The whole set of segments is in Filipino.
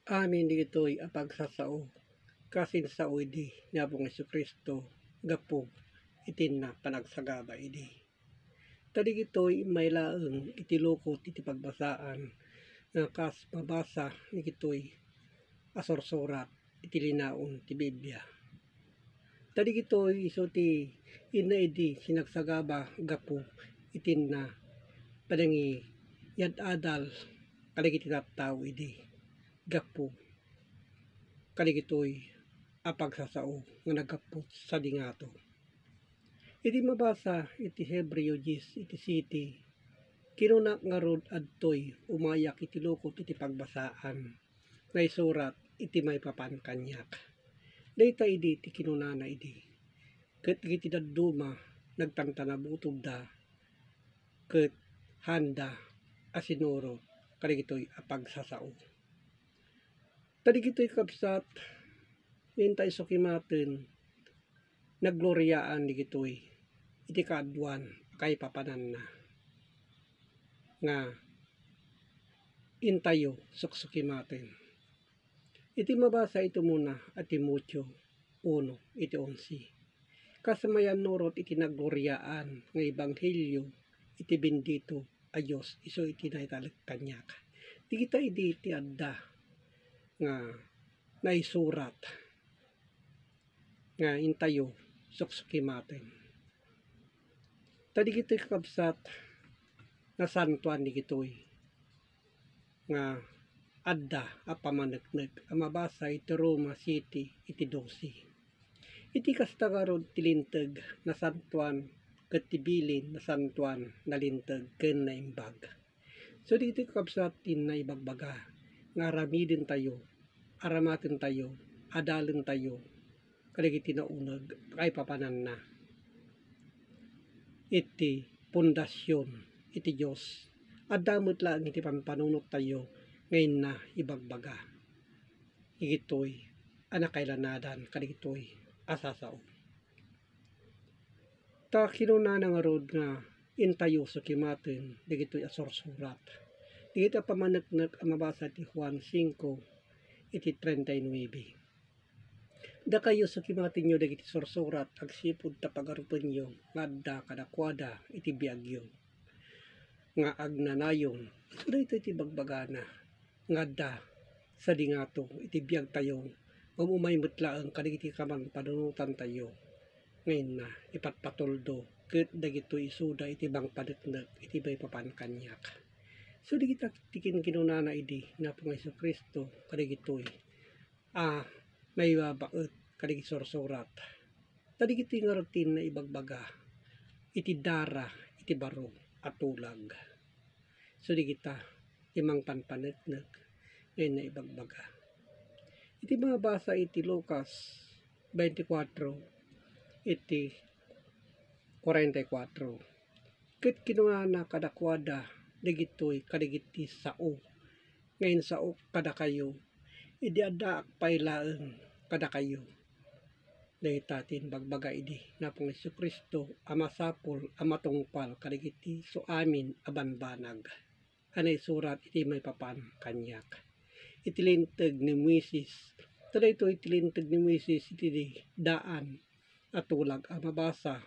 Amin dito'y apagsasao, kasin sao idi, nabong Kristo gapo, itin na panagsagaba idi. Tadi gito'y may laeng itilukot iti pagbasaan, nga kas mabasa ni gito'y asorsorat iti linaon ti Biblia. Tadi gito'y iso ti ina idi sinagsagaba gapo, itin na padangi yadadal kaligiti tattao idi. Gapo kaligitoy apagsasao nga nagapot sa dingato. Iti mabasa iti Hebreo 10 iti city kinunak nga rod adtoy umayak iti lukot iti pagbasaan nga isurat iti may papan kanyak. Dayta idi ti kinunana idi ket iti dadduma nagtantanabutob da ket handa asinuro kaligitoy apagsasao. Tadi gito'y kapsat, hintay sukimaten, nagloryaan di gito'y, iti kaadwan, kay papanan na, nga intayo suksukimaten. Iti mabasa ito muna at Timoteo 1, iti 11. Kasamayan nurot iti nagloryaan, nga ebanghelyo, iti bendito a Diyos, iso iti naitalag kanyak. Di kita iti adda, nga naisurat nga intayo suksukimaten. Tadi gito'y kakabsat na santuan di gito'y nga adda a pamaneknek a mabasa iti Roma City iti 12. Iti kastagarod tilinteg na santuan ket tibilin na santuan nalinteg ken naimbag. So di gito'y kakabsat tin naibagbaga nga aramiden tayo, aramaten tayo, adalen tayo, kaligiti naunag, kay papanan na. Iti pundasyon, iti Diyos. Adamot lang iti pampanunot tayo, ngayon na ibagbaga. Igito'y anak kailanadan, kaligito'y asasao. Ta kinuna nga rod nga intayo sa kimaten, digito'y asorsurat. Digito'y pamaneknek ang mabasa ti Juan 5, iti 39. Da kayo sa kimatin nyo dagiti sorsurat agsipud ta pagarupan nyo ngadda kadakwada iti biagyo nga agnanayon. So dito iti bagbagana ngadda sa dingato iti biag tayo umay metlaeng kadigiti kaman panunutan tayo ngayon na ipatpatuldo ket dagito isuda iti bang padeknek iti bay papan kanyak. So di kita tikin kinunana idi na po Hesus Kristo kadigitoy may babaet kadigi sorsorat. Tadi giti nga rutin na ibagbaga iti dara iti baro at tulag. So di kita imang panpaneknek ngayon na ibagbaga. Iti mga basa iti Lucas 24 iti 44. Ket kinunana kadakwada digitoy kadigiti sao. Ngayon sao kada kayo idi adda pailaeng kada kayo. Daytatin bagbaga idi na pong Hesus Kristo amasapol amatungpal kadigiti so amin abanbanag. Anay surat iti may papan kanyak. Itilinteg ni Moises. Tada ito itilinteg ni Moises iti daan at tulag mabasa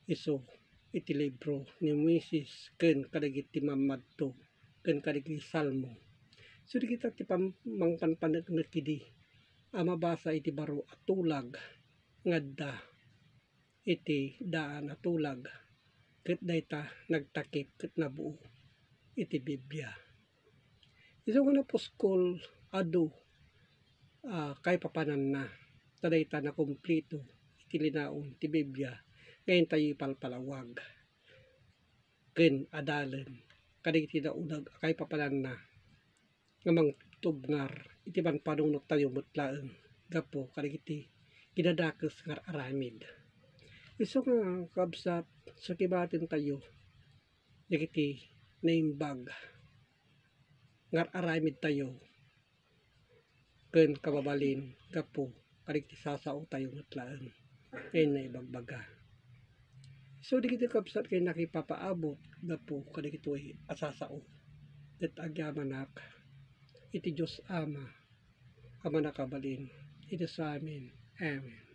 iso iti libro ni Moises ken kadagiti mamadto ken kadagiti salmo. So di kita ti pamangpanpaneknek idi mabasa iti baro at tulag ngadda iti daan at tulag ket dayta nagtakip ket nabuo iti Biblia. Iso nga naposkol adu kay papanan na tadayta na kumplito iti linaon ti Biblia ngayon tayo ipalpalawag ken adalen kadigiti naunag kay papanan na nga mangtubngar iti panunot tayo metlaeng gapo kadigiti kinadakes nga aramid. Iso nga kabsat sa kibaten tayo digiti naimbag nga aramid tayo ken kababalin gapo kadigiti sasao tayo metlaeng ngayon na ibagbaga. So digiti kabsat kay nakipapaabot gapo kadigitoy asasao ket agyamanak iti Diyos Ama, ama nakabalin, iti sa amin. Amen.